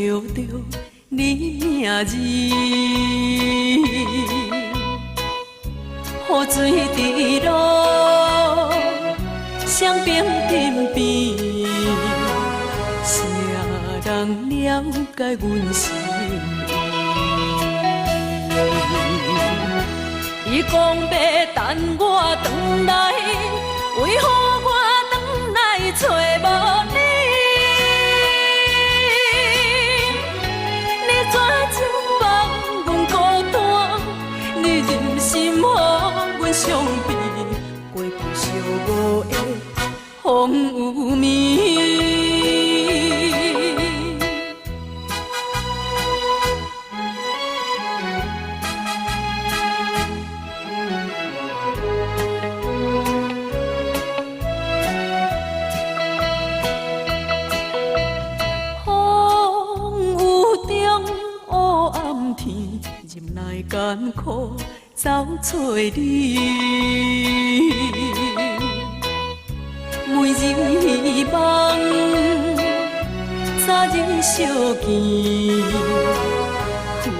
着你名字，雨水滴落双边天边，谁人了解阮心意？伊讲要等我转来，为何我转来找无你？你怎就放阮孤单？你忍心予阮伤悲，过去寂寞的风有眠。忍耐艰苦走找你，每日希望早日相见，恨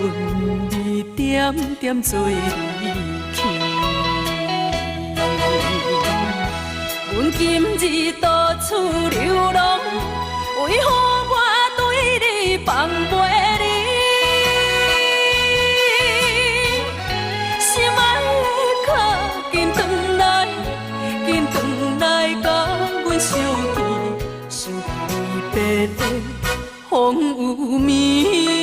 你点点做离去。阮今日到处流浪，为何我对你放袂离？想起离别的风有眠。